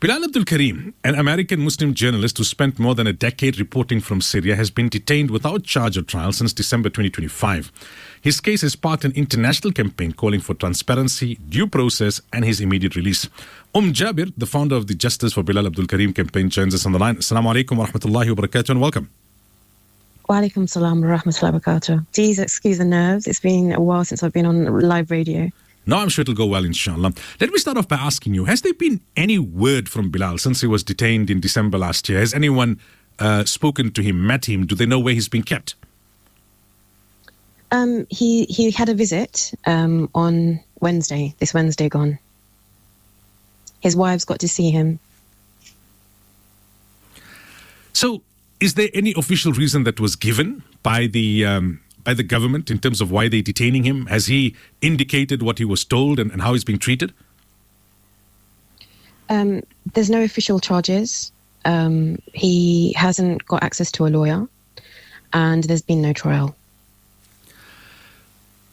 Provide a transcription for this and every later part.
Bilal Abdul Kareem, an American Muslim journalist who spent more than a decade reporting from Syria, has been detained without charge or trial since December 2025. His case is part of an international campaign calling for transparency, due process, and his immediate release. Jaabir, the founder of the Justice for Bilal Abdul Kareem campaign, joins us on the line. Assalamu alaikum wa rahmatullahi wa barakatuh, and welcome. Wa alaikum salam wa rahmatullahi wa barakatuh. Please excuse the nerves. It's been a while since I've been on live radio. No, I'm sure it'll go well, inshallah. Let me start off by asking you, has there been any word from Bilal since he was detained in December last year? Has anyone spoken to him, met him? Do they know where he's been kept? He had a visit on Wednesday, this Wednesday gone. His wives got to see him. So, is there any official reason that was given by the government in terms of why they're detaining him? Has he indicated what he was told and how he's being treated? There's no official charges. He hasn't got access to a lawyer, and there's been no trial.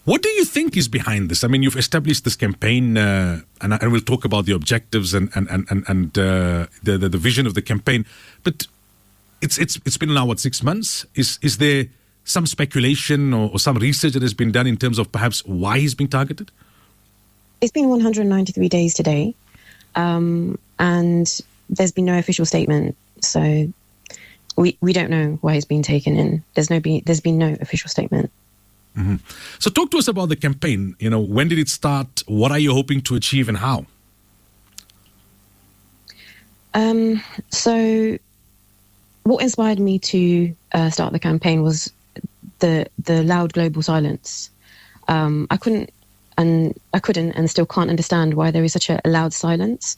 What do you think is behind this? I mean, you've established this campaign, and we'll talk about the objectives and the vision of the campaign. But it's been now 6 months. Is there some speculation or some research that has been done in terms of perhaps why he's being targeted? It's been 193 days today, and there's been no official statement. So we don't know why he's been taken in. There's been no official statement. Mm-hmm. So talk to us about the campaign. You know, when did it start? What are you hoping to achieve and how? So what inspired me to start the campaign was the loud global silence. I couldn't and still can't understand why there is such a loud silence.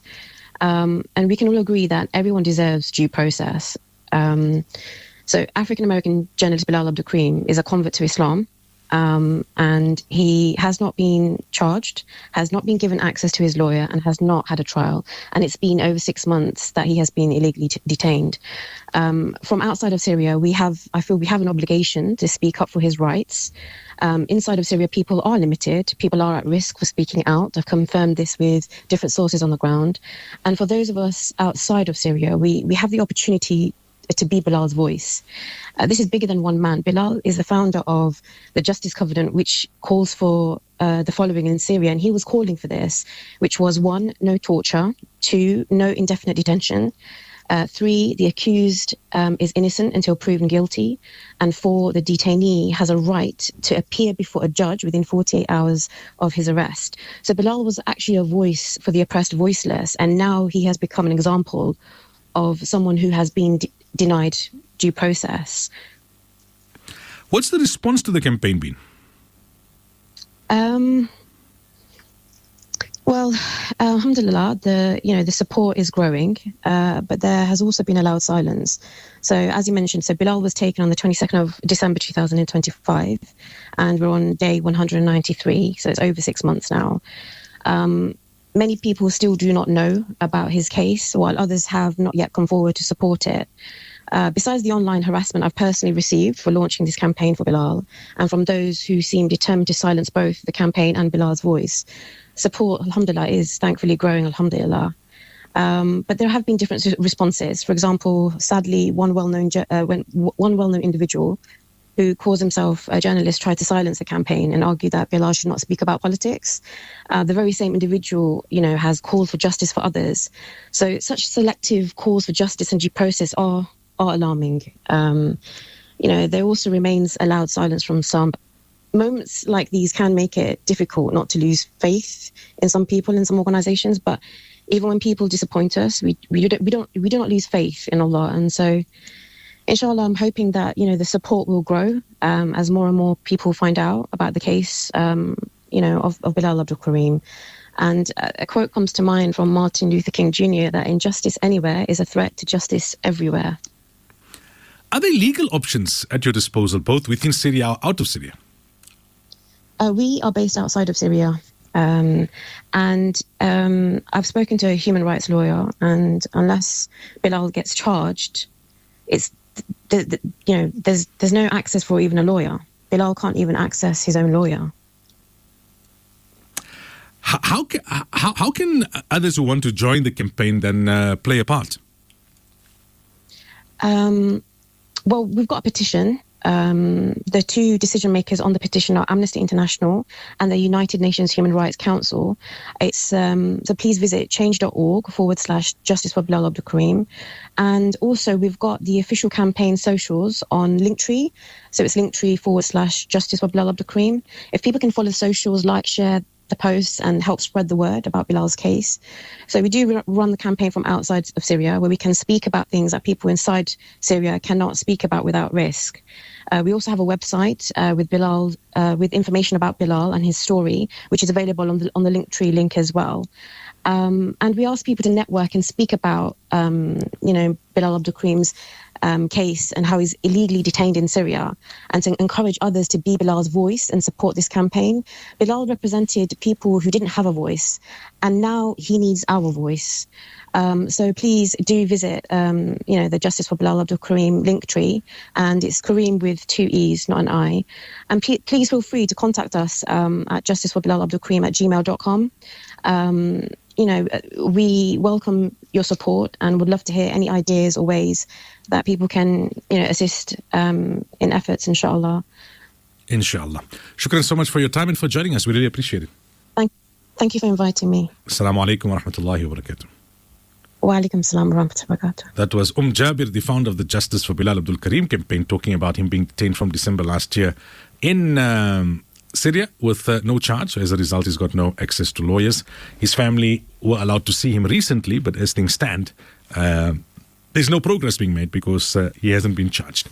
And we can all agree that everyone deserves due process. So African-American journalist Bilal Abdul Kareem is a convert to Islam. And he has not been charged, has not been given access to his lawyer, and has not had a trial. And it's been over 6 months that he has been illegally detained. From outside of Syria, I feel we have an obligation to speak up for his rights. Inside of Syria, people are limited. People are at risk for speaking out. I've confirmed this with different sources on the ground. And for those of us outside of Syria, we have the opportunity to be Bilal's voice. This is bigger than one man. Bilal is the founder of the Justice Covenant, which calls for the following in Syria, and he was calling for this, which was 1, no torture, 2, no indefinite detention, 3, the accused is innocent until proven guilty, and 4, the detainee has a right to appear before a judge within 48 hours of his arrest. So Bilal was actually a voice for the oppressed, voiceless, and now he has become an example of someone who has been denied due process. What's the response to the campaign been? Well, alhamdulillah, the support is growing, but there has also been a loud silence. So as you mentioned, Bilal was taken on the 22nd of December 2025, and we're on day 193, so it's over 6 months now. Many people still do not know about his case, while others have not yet come forward to support it. Besides the online harassment I've personally received for launching this campaign for Bilal, and from those who seem determined to silence both the campaign and Bilal's voice, support, alhamdulillah, is thankfully growing, alhamdulillah. But there have been different responses. For example, sadly, one well-known individual who calls himself a journalist tried to silence the campaign and argue that Bilal should not speak about politics. The very same individual, has called for justice for others. So such selective calls for justice and due process are alarming. There also remains a loud silence from some. Moments like these can make it difficult not to lose faith in some people, in some organizations. But even when people disappoint us, we do not lose faith in Allah. And so, inshallah, I'm hoping that, the support will grow as more and more people find out about the case, of Bilal Abdul Kareem. And a quote comes to mind from Martin Luther King Jr. that injustice anywhere is a threat to justice everywhere. Are there legal options at your disposal, both within Syria or out of Syria? We are based outside of Syria. And I've spoken to a human rights lawyer, and unless Bilal gets charged, there's no access for even a lawyer. Bilal can't even access his own lawyer. How can others who want to join the campaign then play a part? Well, we've got a petition. The two decision makers on the petition are Amnesty International and the United Nations Human Rights Council. It's so please visit change.org/JusticeForBilalAbdulKareem. And also we've got the official campaign socials on Linktree. So it's Linktree/JusticeForBilalAbdulKareem. If people can follow the socials, like, share the posts and help spread the word about Bilal's case. So we do run the campaign from outside of Syria, where we can speak about things that people inside Syria cannot speak about without risk. We also have a website with Bilal, with information about Bilal and his story, which is available on the Linktree link as well. And we ask people to network and speak about, Bilal Abdul Kareem's case and how he's illegally detained in Syria, and to encourage others to be Bilal's voice and support this campaign. Bilal represented people who didn't have a voice, and now he needs our voice. So please do visit, the Justice for Bilal Abdul Kareem Linktree, and it's Kareem with 2 E's, not an I. And please feel free to contact us at JusticeForBilalAbdulKareem@gmail.com. We welcome your support and would love to hear any ideas or ways that people can, assist in efforts, inshallah. Inshallah. Shukran so much for your time and for joining us. We really appreciate it. Thank you for inviting me. Assalamu alaikum wa rahmatullahi wa barakatuh. Wa alaikum salam wa rahmatullahi wa barakatuh. That was Jaabir, the founder of the Justice for Bilal Abdul Kareem campaign, talking about him being detained from December last year in Syria with no charge. So as a result, he's got no access to lawyers. His family were allowed to see him recently, but as things stand, there's no progress being made because he hasn't been charged.